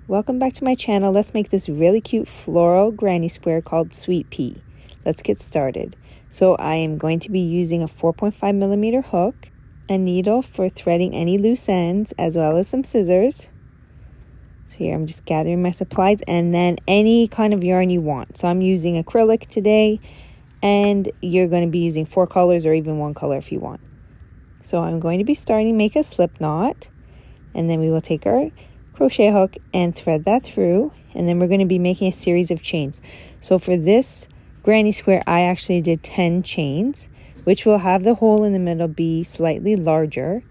Welcome back to my channel. Let's make this really cute floral granny square called Sweet Pea. Let's get started. So I am going to be using a 4.5 millimeter hook, a needle for threading any loose ends, as well as some scissors. So here I'm just gathering my supplies, and then any kind of yarn you want. So I'm using acrylic today, and you're going to be using 4 colors or even 1 color if you want. So I'm going to be starting to make a slip knot, and then we will take our crochet hook and thread that through, and then we're going to be making a series of chains. So for this granny square I actually did 10 chains, which will have the hole in the middle be slightly larger.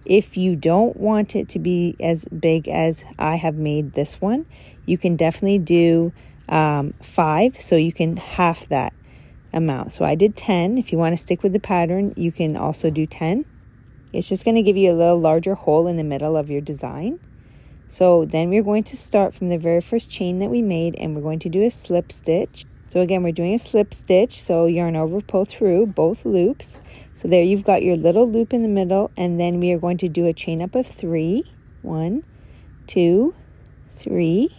If you don't want it to be as big as I have made this one, you can definitely do 5, so you can half that amount. So I did 10. If you want to stick with the pattern, you can also do 10. It's just going to give you a little larger hole in the middle of your design. So then we're going to start from the very first chain that we made, and we're going to do a slip stitch. So again, we're doing a slip stitch, so yarn over, pull through both loops. So there you've got your little loop in the middle, and then we are going to do a chain up of 3. 1, 2, 3.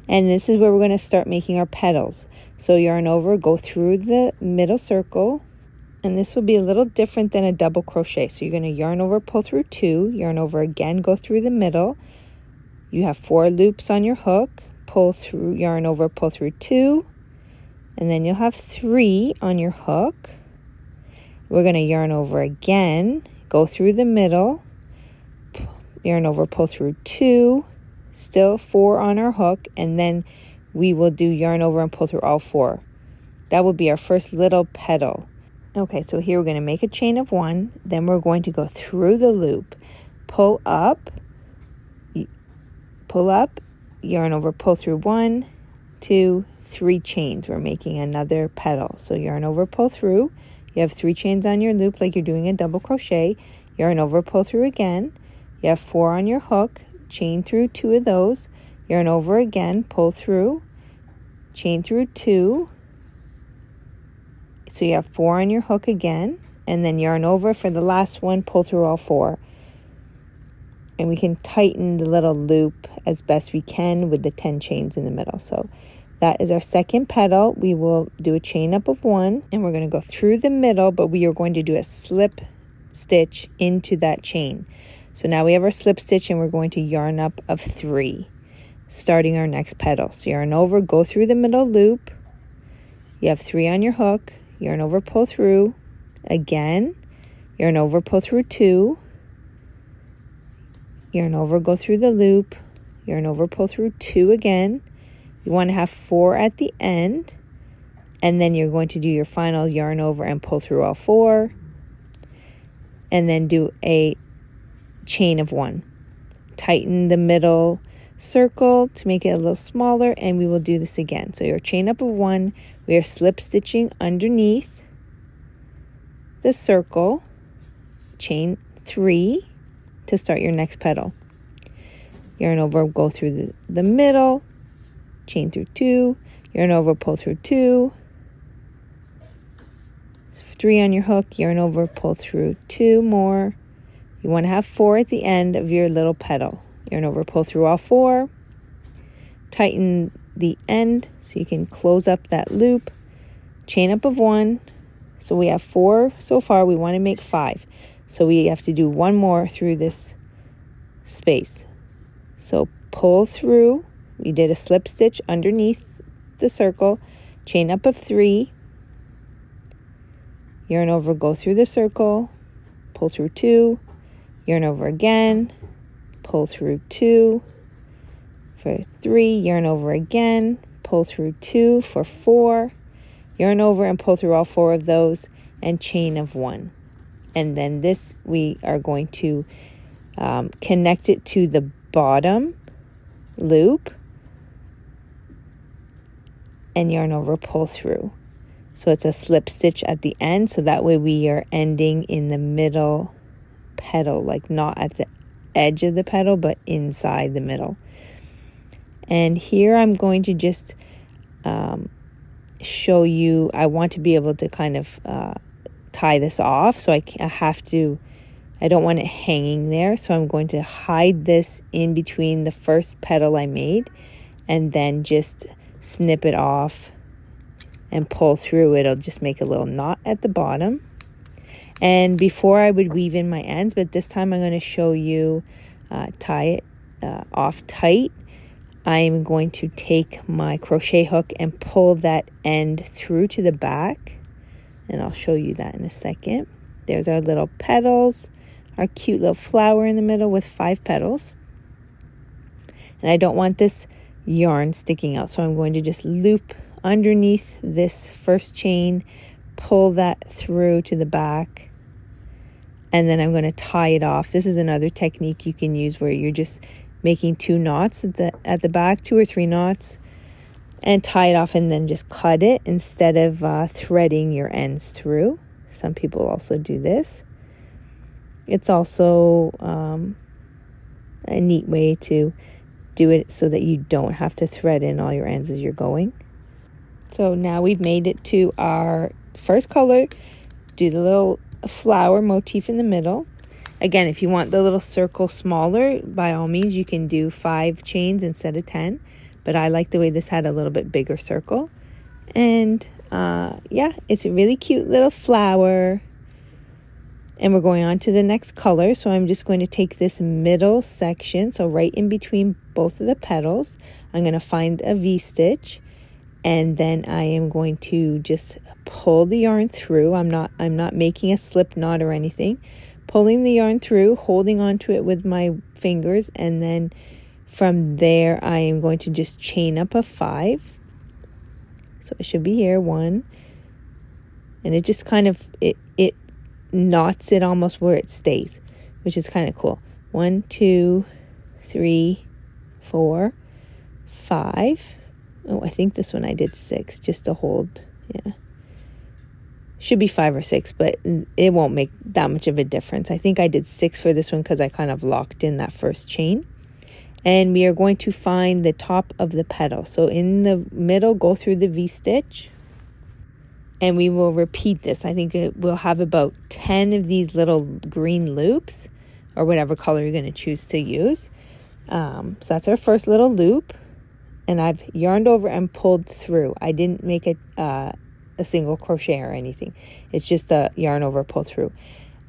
And this is where we're going to start making our petals. So yarn over, go through the middle circle. And this will be a little different than a double crochet. So you're going to yarn over, pull through 2, yarn over again, go through the middle. You have 4 loops on your hook, pull through, yarn over, pull through 2, and then you'll have 3 on your hook. We're going to yarn over again, go through the middle, yarn over, pull through 2, still 4 on our hook, and then we will do yarn over and pull through all 4. That will be our first little petal. Okay, so here we're going to make a chain of 1, then we're going to go through the loop, pull up, yarn over, pull through 1, 2, 3 chains. We're making another petal. So yarn over, pull through. You have 3 chains on your loop like you're doing a double crochet. Yarn over, pull through again. You have 4 on your hook, chain through 2 of those. Yarn over again, pull through, chain through 2. So you have 4 on your hook again, and then yarn over for the last one, pull through all 4. And we can tighten the little loop as best we can with the 10 chains in the middle. So that is our second petal. We will do a chain up of 1, and we're going to go through the middle, but we are going to do a slip stitch into that chain. So now we have our slip stitch, and we're going to yarn up of 3, starting our next petal. So yarn over, go through the middle loop. You have 3 on your hook. Yarn over, pull through again, yarn over, pull through 2, yarn over, go through the loop, yarn over, pull through 2 again. You want to have 4 at the end, and then you're going to do your final yarn over and pull through all 4, and then do a chain of 1. Tighten the middle circle to make it a little smaller, and we will do this again. So your chain up of 1, we are slip stitching underneath the circle, chain 3 to start your next petal. Yarn over, go through the middle, chain through 2, yarn over, pull through 2, 3 on your hook, yarn over, pull through 2 more. You want to have 4 at the end of your little petal. Yarn over, pull through all 4, tighten the end so you can close up that loop, chain up of 1. So we have 4 so far. We want to make 5, so we have to do 1 more through this space. So pull through, we did a slip stitch underneath the circle, chain up of 3, yarn over, go through the circle, pull through 2, yarn over again, pull through 2 for 3, yarn over again, pull through 2 for 4, yarn over and pull through all 4 of those, and chain of 1. And then this, we are going to connect it to the bottom loop, and yarn over, pull through. So it's a slip stitch at the end, so that way we are ending in the middle petal, like not at the edge of the petal, but inside the middle. And here I'm going to just show you, I want to be able to kind of tie this off, so I I don't want it hanging there, so I'm going to hide this in between the first petal I made and then just snip it off and pull through. It'll just make a little knot at the bottom. And before I would weave in my ends, but this time I'm going to show you tie it off tight. I'm going to take my crochet hook and pull that end through to the back, and I'll show you that in a second. There's our little petals, our cute little flower in the middle with 5 petals. And I don't want this yarn sticking out, so I'm going to just loop underneath this first chain, pull that through to the back, and then I'm going to tie it off. This is another technique you can use where you're just making 2 knots at the back, 2 or 3 knots, and tie it off and then just cut it instead of threading your ends through. Some people also do this. It's also a neat way to do it so that you don't have to thread in all your ends as you're going. So now we've made it to our first color. Do the little flower motif in the middle. Again, if you want the little circle smaller, by all means you can do 5 chains instead of 10, but I like the way this had a little bit bigger circle. And yeah, it's a really cute little flower. And we're going on to the next color, so I'm just going to take this middle section, so right in between both of the petals, I'm going to find a V-stitch, and then I am going to just pull the yarn through. I'm not making a slip knot or anything. Pulling the yarn through, holding onto it with my fingers, and then from there I am going to just chain up a 5. So it should be here, 1, and it just kind of it knots it almost where it stays, which is kind of cool. 1, 2, 3, 4, 5. Oh, I think this one I did 6 just to hold. Yeah, should be 5 or 6, but it won't make that much of a difference. I think I did 6 for this one because I kind of locked in that first chain. And we are going to find the top of the petal. So in the middle, go through the V-stitch. And we will repeat this. I think we'll have about 10 of these little green loops, or whatever color you're going to choose to use. So that's our first little loop. And I've yarned over and pulled through. I didn't make a single crochet or anything. It's just a yarn over, pull through.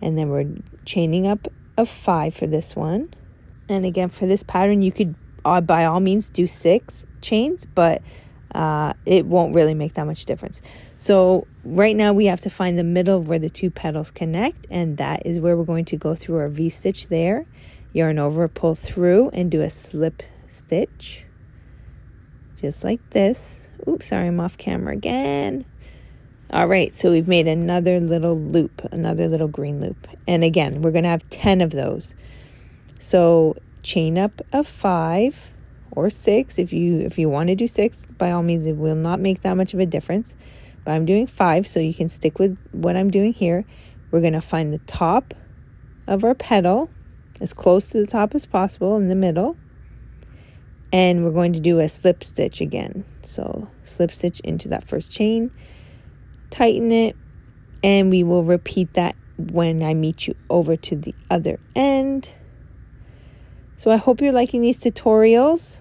And then we're chaining up a 5 for this one. And again, for this pattern, you could by all means do 6 chains, but it won't really make that much difference. So right now we have to find the middle where the 2 petals connect, and that is where we're going to go through our V-stitch there, yarn over, pull through, and do a slip stitch, just like this. Oops, sorry, I'm off camera again. All right, so we've made another little loop, another little green loop. And again, we're going to have 10 of those. So chain up a 5 or 6. If you want to do 6, by all means, it will not make that much of a difference. But I'm doing 5, so you can stick with what I'm doing here. We're going to find the top of our petal, as close to the top as possible in the middle. And we're going to do a slip stitch again. So slip stitch into that first chain, tighten it, and we will repeat that when I meet you over to the other end. So I hope you're liking these tutorials.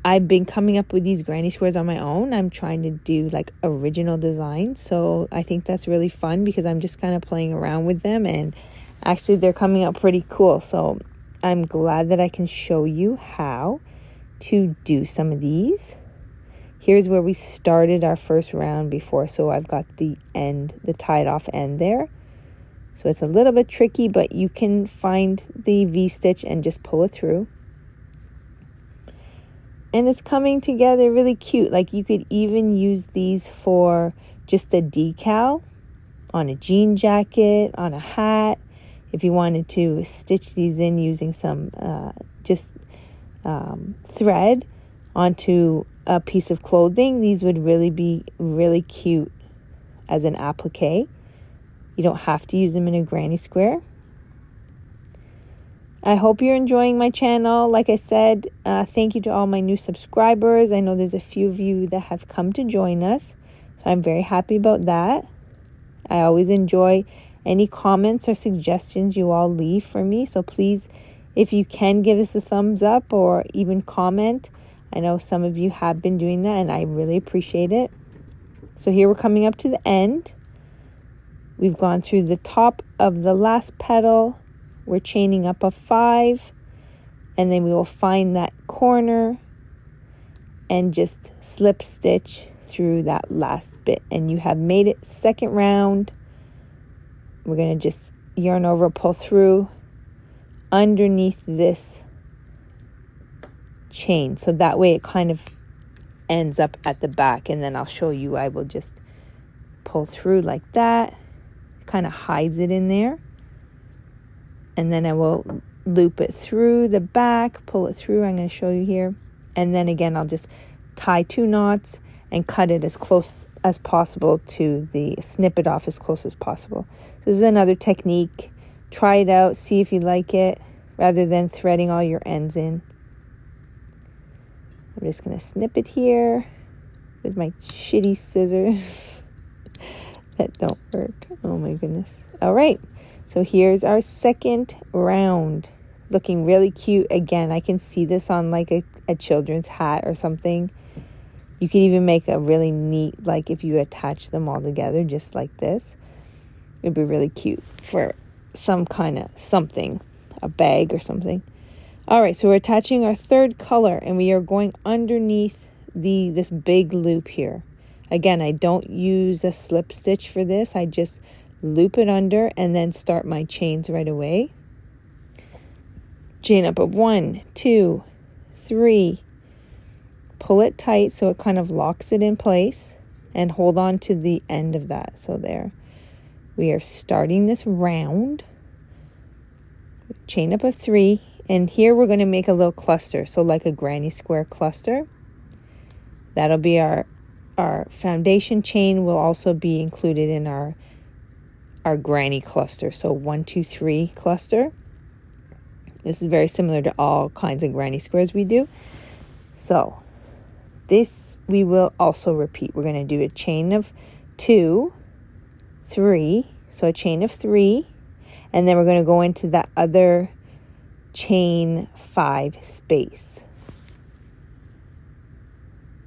I've been coming up with these granny squares on my own. I'm trying to do like original designs. So I think that's really fun because I'm just kind of playing around with them, and actually they're coming out pretty cool. So I'm glad that I can show you how to do some of these. Here's where we started our first round before. So I've got the end, the tied off end there. So it's a little bit tricky, but you can find the V-stitch and just pull it through. And it's coming together really cute. Like you could even use these for just a decal on a jean jacket, on a hat. If you wanted to stitch these in using some thread onto a piece of clothing, these would really be really cute as an applique. You don't have to use them in a granny square. I hope you're enjoying my channel. Like I said, thank you to all my new subscribers. I know there's a few of you that have come to join us, so I'm very happy about that. I always enjoy any comments or suggestions you all leave for me. So please, if you can, give us a thumbs up or even comment. I know some of you have been doing that and I really appreciate it. So here we're coming up to the end. We've gone through the top of the last petal. We're chaining up a 5, and then we will find that corner and just slip stitch through that last bit, and you have made it second round. We're going to just yarn over, pull through underneath this chain, so that way it kind of ends up at the back, and then I'll show you. I will just pull through like that, kind of hides it in there, and then I will loop it through the back, pull it through. I'm going to show you here, and then again I'll just tie 2 knots and cut it as close as possible to the snip it off as close as possible. This is another technique. Try it out, see if you like it, rather than threading all your ends in. I'm just going to snip it here with my shitty scissors that don't work. Oh my goodness. All right, so here's our second round, looking really cute. Again, I can see this on like a children's hat or something. You could even make a really neat, like if you attach them all together just like this, it'd be really cute for some kind of something, a bag or something. All right, so we're attaching our third color, and we are going underneath this big loop here. Again, I don't use a slip stitch for this. I just loop it under and then start my chains right away. Chain up of 1, 2, 3. Pull it tight so it kind of locks it in place, and hold on to the end of that. So there, we are starting this round. Chain up of 3, and here we're going to make a little cluster, so like a granny square cluster. That'll be our foundation chain. Will also be included in our granny cluster, so 1, 2, 3 cluster. This is very similar to all kinds of granny squares we do. So this we will also repeat. We're going to do a chain of 2, 3, so a chain of 3, and then we're going to go into that other chain 5 space.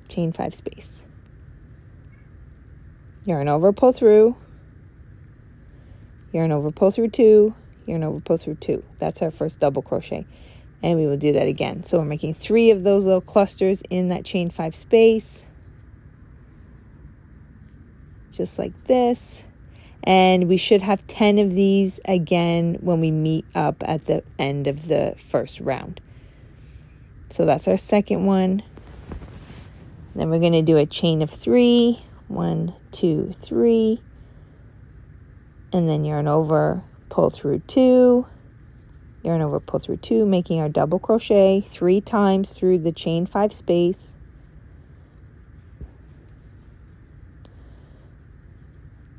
Chain 5 space. Yarn over, pull through. Yarn over, pull through 2. Yarn over, pull through 2. That's our first double crochet. And we will do that again. So we're making 3 of those little clusters in that chain 5 space. Just like this. And we should have 10 of these again when we meet up at the end of the first round. So that's our second one. Then we're going to do a chain of 3. 1, 2, 3. And then yarn over, pull through 2. Yarn over, pull through 2, making our double crochet 3 times through the chain 5 space.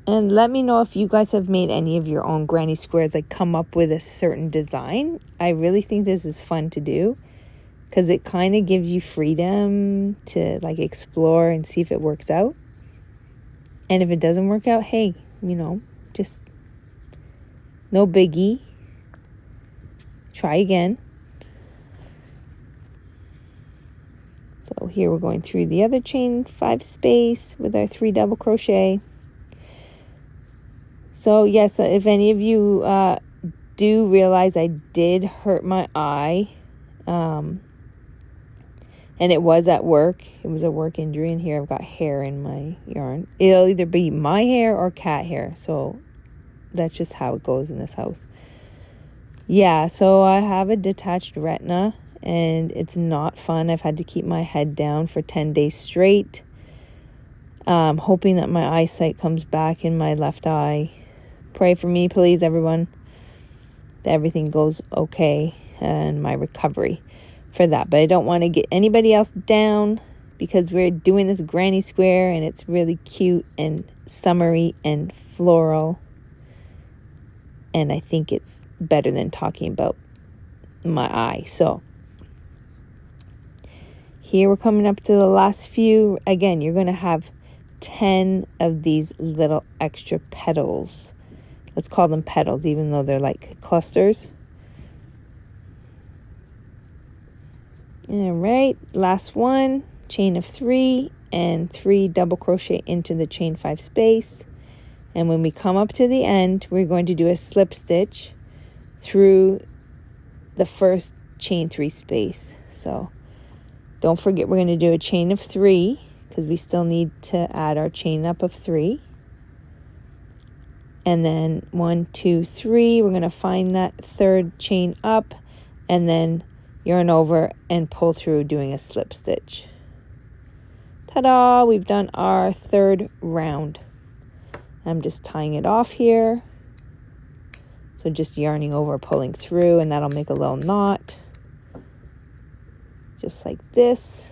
And let me know if you guys have made any of your own granny squares, like come up with a certain design. I really think this is fun to do because it kind of gives you freedom to like explore and see if it works out. And if it doesn't work out, hey, just no biggie. Try again. So here we're going through the other chain 5 space with our 3 double crochet. So yes, if any of you do realize I did hurt my eye, and it was at work. It was a work injury, and here I've got hair in my yarn. It'll either be my hair or cat hair, so that's just how it goes in this house. Yeah, so I have a detached retina, and it's not fun. I've had to keep my head down for 10 days straight, hoping that my eyesight comes back in my left eye. Pray for me, please, everyone, that everything goes okay and my recovery for that. But I don't want to get anybody else down because we're doing this granny square and it's really cute and summery and floral. And I think it's better than talking about my eye. So here we're coming up to the last few. Again, you're going to have 10 of these little extra petals Let's call them petals, even though they're like clusters. All right, last one, chain of 3 and 3 double crochet into the chain 5 space. And when we come up to the end, we're going to do a slip stitch through the first chain 3 space. So don't forget, we're going to do a chain of 3 because we still need to add our chain up of 3. And then 1, 2, 3, we're going to find that third chain up and then yarn over and pull through doing a slip stitch. Ta-da! We've done our third round. I'm just tying it off here. So just yarning over, pulling through, and that'll make a little knot. Just like this.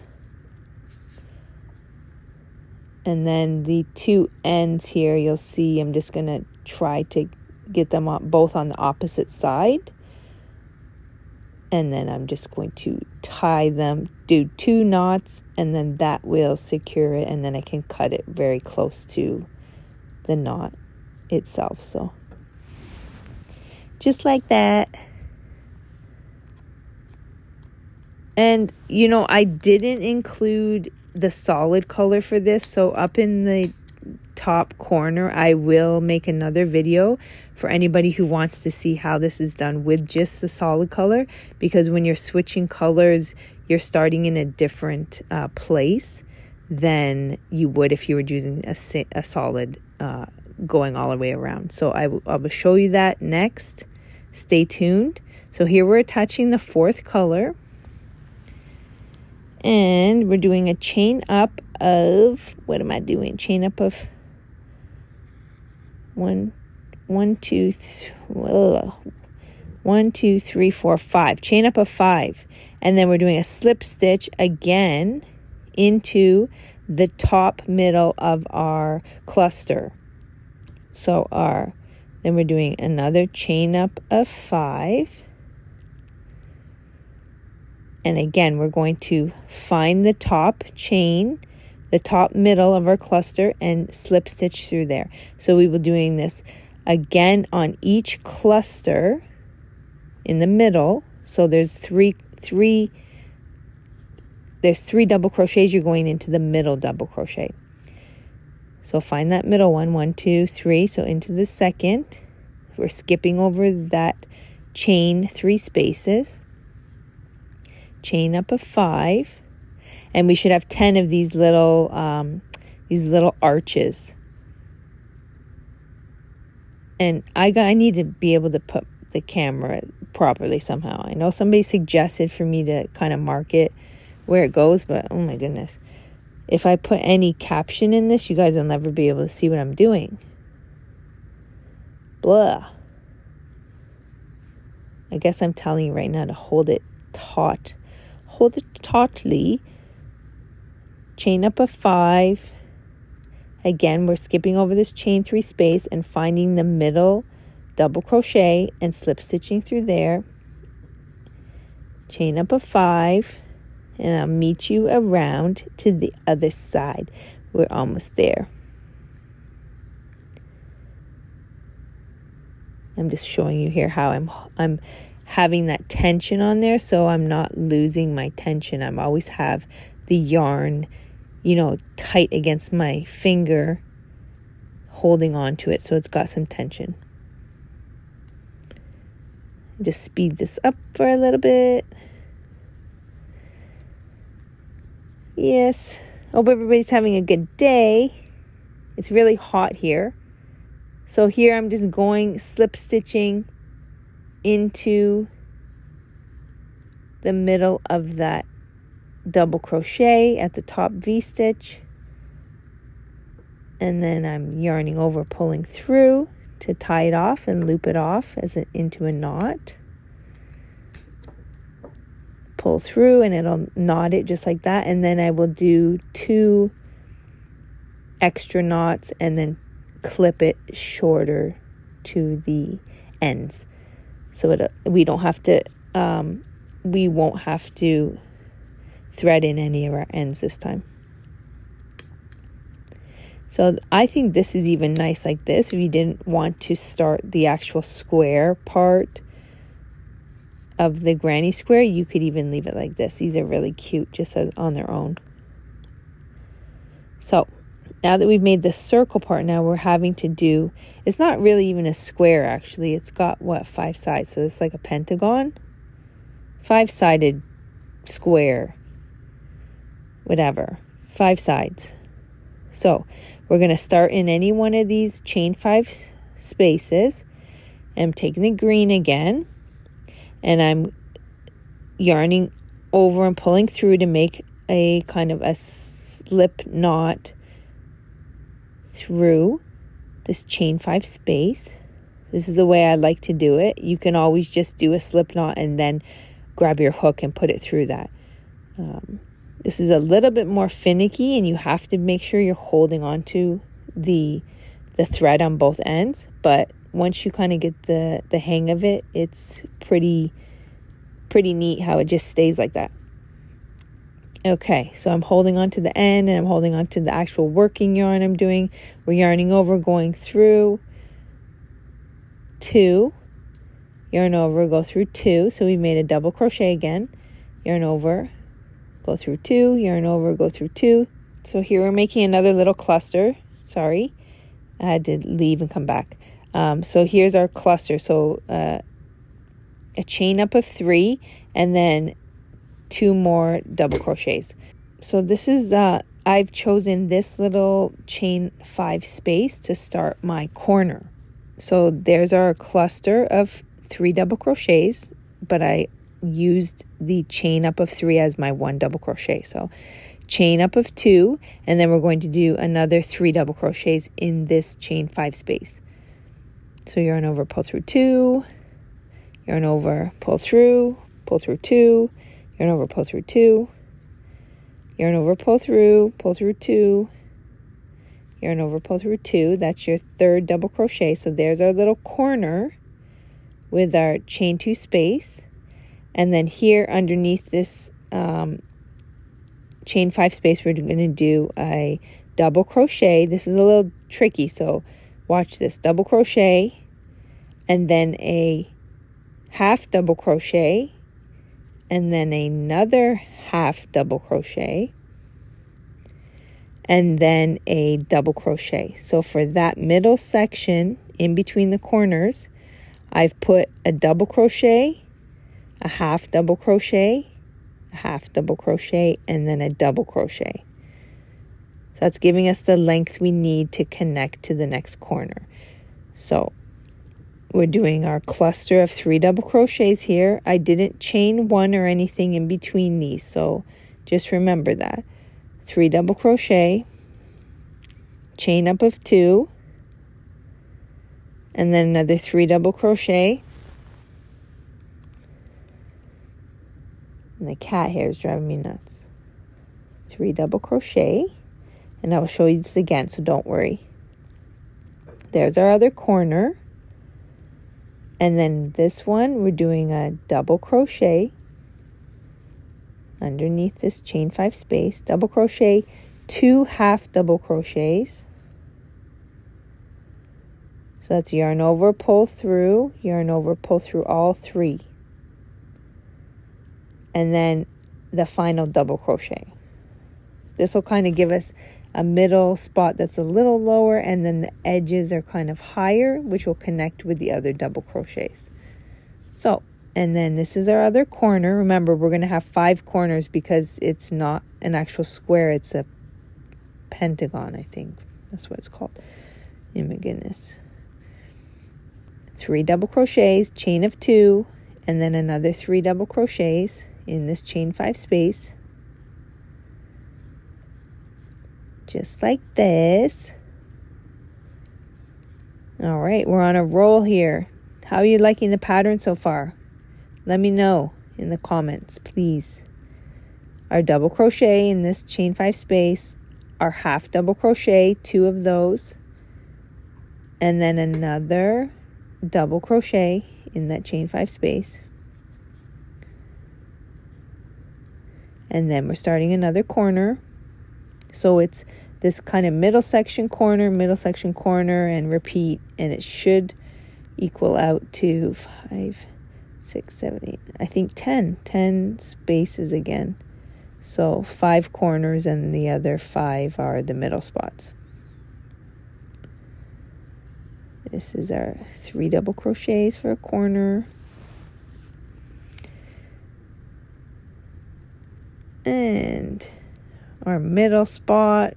And then the 2 ends here, you'll see I'm just going to try to get them up both on the opposite side. And then I'm just going to tie them, do 2 knots, and then that will secure it, and then I can cut it very close to the knot itself. So just like that. And you know, I didn't include the solid color for this, so up in the top corner I will make another video for anybody who wants to see how this is done with just the solid color, because when you're switching colors you're starting in a different place than you would if you were using a solid going all the way around. So I will show you that next. Stay tuned. So here we're attaching the 4th color, and we're doing a chain up of, what am I doing? Chain up of 1, 2, 3, 4, 5. Chain up of 5. And then we're doing a slip stitch again into the top middle of our cluster. So then we're doing another chain up of 5. And again, we're going to find the top chain, the top middle of our cluster, and slip stitch through there. So we will be doing this again on each cluster in the middle. So there's three double crochets. You're going into the middle double crochet. So find that middle one, 1, 2, 3. So into the second, we're skipping over that chain 3 spaces. Chain up of 5, and we should have 10 of these little arches. And I need to be able to put the camera properly somehow. I know somebody suggested for me to kind of mark it where it goes, but oh my goodness, if I put any caption in this, you guys will never be able to see what I'm doing. Blah. I guess I'm telling you right now to hold it taut. Hold it tautly. Chain up of 5. Again, we're skipping over this chain 3 space and finding the middle double crochet and slip stitching through there. Chain up of 5, and I'll meet you around to the other side. We're almost there. I'm just showing you here how I'm having that tension on there, so I'm not losing my tension. I always have the yarn, you know, tight against my finger, holding on to it, so it's got some tension. Just speed this up for a little bit. Yes, hope everybody's having a good day. It's really hot here. So here I'm just going slip stitching into the middle of that double crochet at the top V-stitch, and then I'm yarning over, pulling through to tie it off and loop it off into a knot. Pull through and it'll knot it just like that, and then I will do 2 extra knots and then clip it shorter to the ends. So we won't have to thread in any of our ends this time. So I think this is even nice like this. If you didn't want to start the actual square part of the granny square, you could even leave it like this. These are really cute just on their own. So now that we've made the circle part, now we're having to do, it's not really even a square actually. It's got what, 5 sides. So it's like a pentagon, 5-sided square, whatever, 5 sides. So we're going to start in any one of these chain 5 spaces. I'm taking the green again, and I'm yarning over and pulling through to make a kind of a slip knot through this chain 5 space. This is the way I like to do it. You can always just do a slip knot and then grab your hook and put it through that. This is a little bit more finicky, and you have to make sure you're holding on to the thread on both ends. But once you kind of get the hang of it, it's pretty neat how it just stays like that. Okay, so I'm holding on to the end, and I'm holding on to the actual working yarn I'm doing. We're yarning over, going through 2, yarn over, go through 2. So we made a double crochet again, yarn over, go through 2, yarn over, go through 2. So here we're making another little cluster. Sorry, I had to leave and come back. So here's our cluster. So a chain up of 3, and then 2 more double crochets. So this is I've chosen this little chain 5 space to start my corner. So there's our cluster of 3 double crochets, but I used the chain up of 3 as my 1 double crochet. So chain up of 2, and then we're going to do another 3 double crochets in this chain 5 space. So yarn over, pull through 2, yarn over, pull through 2, yarn over, pull through 2, yarn over, pull through 2, yarn over, pull through 2. That's your 3rd double crochet. So there's our little corner with our chain 2 space. And then here underneath this chain 5 space, we're going to do a double crochet. This is a little tricky, so watch this. Double crochet, and then a half double crochet, and then another half double crochet, and then a double crochet. So for that middle section in between the corners, I've put a double crochet, a half double crochet, a half double crochet, and then a double crochet. So that's giving us the length we need to connect to the next corner. So we're doing our cluster of 3 double crochets here. I didn't chain 1 or anything in between these, so just remember that. 3 double crochet, chain up of 2, and then another 3 double crochet. And the cat hair is driving me nuts. 3 double crochet, and I will show you this again, so don't worry. There's our other corner. And then this one, we're doing a double crochet underneath this chain 5 space, double crochet, 2 half double crochets. So that's yarn over, pull through, yarn over, pull through all 3. And then the final double crochet. This will kind of give us a middle spot that's a little lower, and then the edges are kind of higher, which will connect with the other double crochets. So, and then this is our other corner. Remember, we're going to have 5 corners because it's not an actual square, it's a pentagon, I think. That's what it's called. Oh my goodness. 3 double crochets, chain of 2, and then another 3 double crochets in this chain 5 space. Just like this. All right, we're on a roll here. How are you liking the pattern so far? Let me know in the comments, please. Our double crochet in this chain 5 space, our half double crochet, 2 of those, and then another double crochet in that chain 5 space. And then we're starting another corner. So it's this kind of middle section, corner, and repeat, and it should equal out to 5, 6, 7, 8, I think 10 spaces again. So 5 corners and the other 5 are the middle spots. This is our 3 double crochets for a corner. And our middle spot.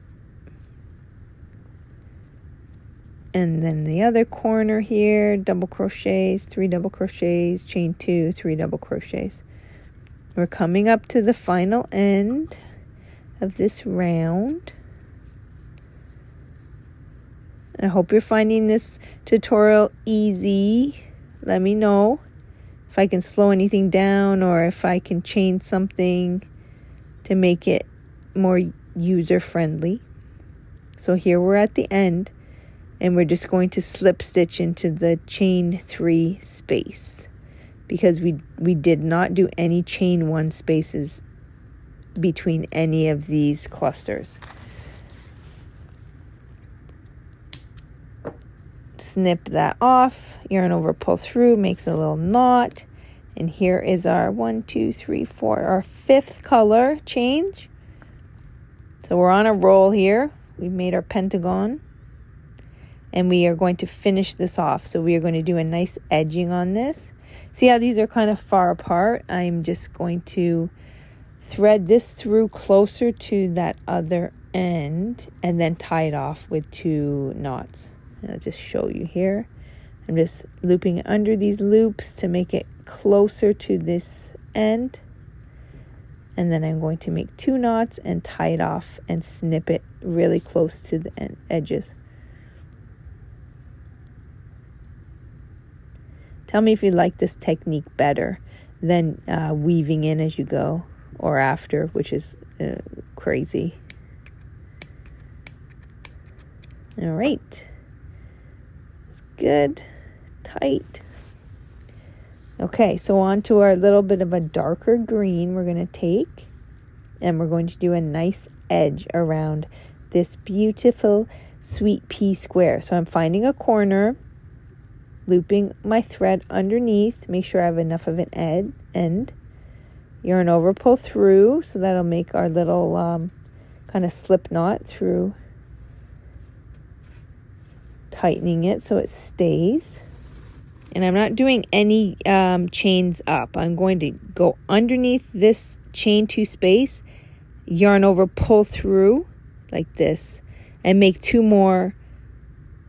And then the other corner here, double crochets, 3 double crochets, chain 2, 3 double crochets. We're coming up to the final end of this round. I hope you're finding this tutorial easy. Let me know if I can slow anything down or if I can change something to make it more user-friendly. So here we're at the end, and we're just going to slip stitch into the chain 3 space because we did not do any chain 1 spaces between any of these clusters. Snip that off, yarn over, pull through, makes a little knot, and here is our 1, 2, 3, 4, our 5th color change. So we're on a roll here. We've made our pentagon, and we are going to finish this off. So we are going to do a nice edging on this. See how these are kind of far apart? I'm just going to thread this through closer to that other end and then tie it off with 2 knots. And I'll just show you here. I'm just looping under these loops to make it closer to this end. And then I'm going to make 2 knots and tie it off and snip it really close to the edges. Tell me if you like this technique better than weaving in as you go or after, which is crazy. All right. It's good. Tight. Okay, so on to our little bit of a darker green we're going to take, and we're going to do a nice edge around this beautiful sweet pea square. So I'm finding a corner, looping my thread underneath, make sure I have enough of an end, yarn over, pull through, so that'll make our little kind of slip knot through, tightening it so it stays. And I'm not doing any chains up. I'm going to go underneath this chain 2 space, yarn over, pull through like this, and make 2 more.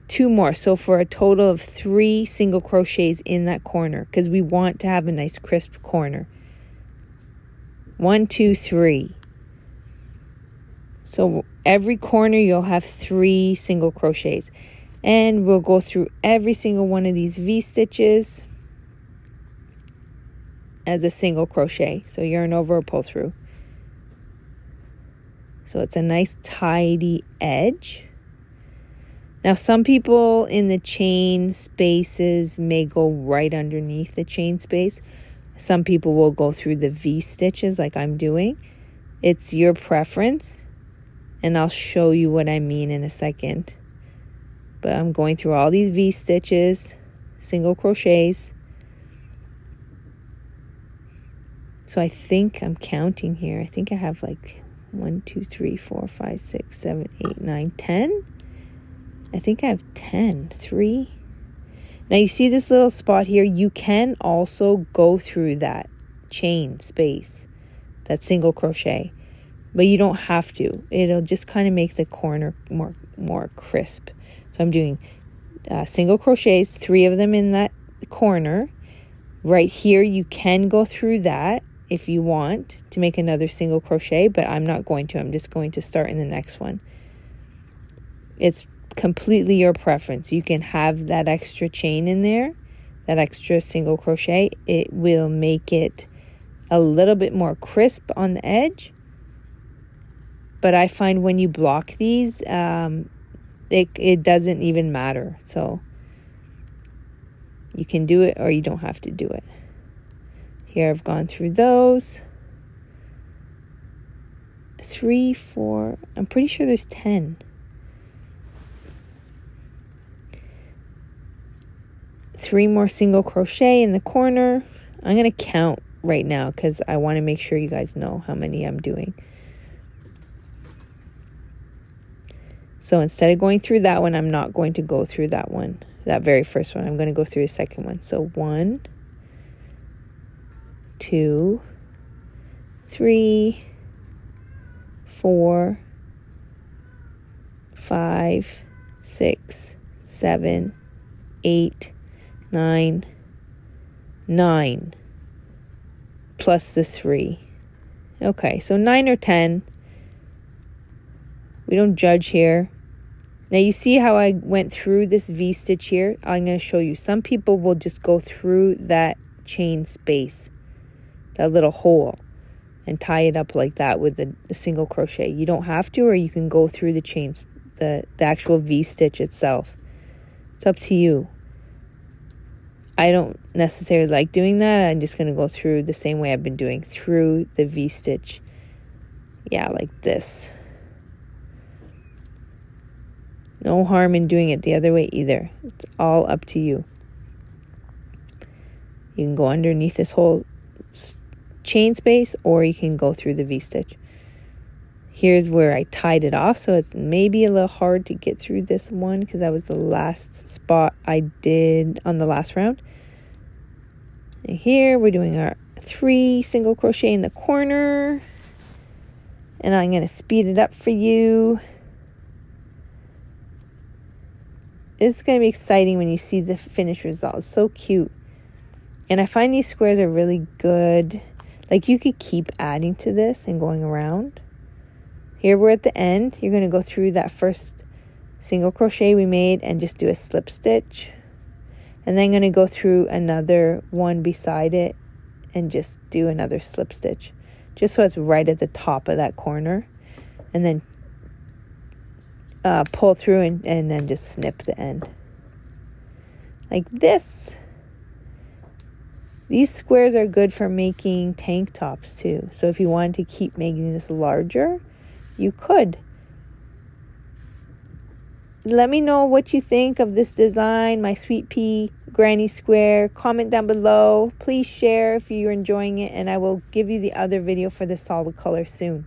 So for a total of 3 single crochets in that corner, because we want to have a nice crisp corner. 1, 2, 3. So every corner you'll have 3 single crochets. And we'll go through every single one of these V stitches as a single crochet. So yarn over, pull through. So it's a nice tidy edge. Now some people in the chain spaces may go right underneath the chain space. Some people will go through the V stitches like I'm doing. It's your preference, and I'll show you what I mean in a second. But I'm going through all these V stitches, single crochets. So I think I'm counting here. I think I have like 1, 2, 3, 4, 5, 6, 7, 8, 9, 10. I think I have 10. 3. Now you see this little spot here. You can also go through that chain space, that single crochet, but you don't have to. It'll just kind of make the corner more crisp. So I'm doing single crochets, 3 of them in that corner. Right here, you can go through that if you want to make another single crochet, but I'm not going to. I'm just going to start in the next one. It's completely your preference. You can have that extra chain in there, that extra single crochet. It will make it a little bit more crisp on the edge. But I find when you block these, it doesn't even matter. So you can do it or you don't have to do it. Here I've gone through those. 3, 4, I'm pretty sure there's 10. 3 more single crochet in the corner. I'm going to count right now because I want to make sure you guys know how many I'm doing. So instead of going through that one, I'm not going to go through that one, that very first one. I'm going to go through the second one. So 1, 2, 3, 4, 5, 6, 7, 8, 9, 9 plus the 3. Okay, so 9 or 10. We don't judge here. Now you see how I went through this V-stitch here? I'm going to show you. Some people will just go through that chain space, that little hole, and tie it up like that with a single crochet. You don't have to, or you can go through the chains, the actual V-stitch itself. It's up to you. I don't necessarily like doing that. I'm just going to go through the same way I've been doing, through the V-stitch. Yeah, like this. No harm in doing it the other way either. It's all up to you. You can go underneath this whole chain space, or you can go through the V-stitch. Here's where I tied it off, so it's maybe a little hard to get through this one because that was the last spot I did on the last round. And here we're doing our 3 single crochet in the corner, and I'm going to speed it up for you. It's going to be exciting when you see the finished result. It's so cute. And I find these squares are really good. Like, you could keep adding to this and going around. Here we're at the end. You're going to go through that first single crochet we made and just do a slip stitch. And then I'm going to go through another one beside it and just do another slip stitch. Just so it's right at the top of that corner. And then pull through and then just snip the end. Like this. These squares are good for making tank tops too. So if you wanted to keep making this larger, you could. Let me know what you think of this design, my Sweet Pea Granny Square. Comment down below. Please share if you're enjoying it, and I will give you the other video for the solid color soon.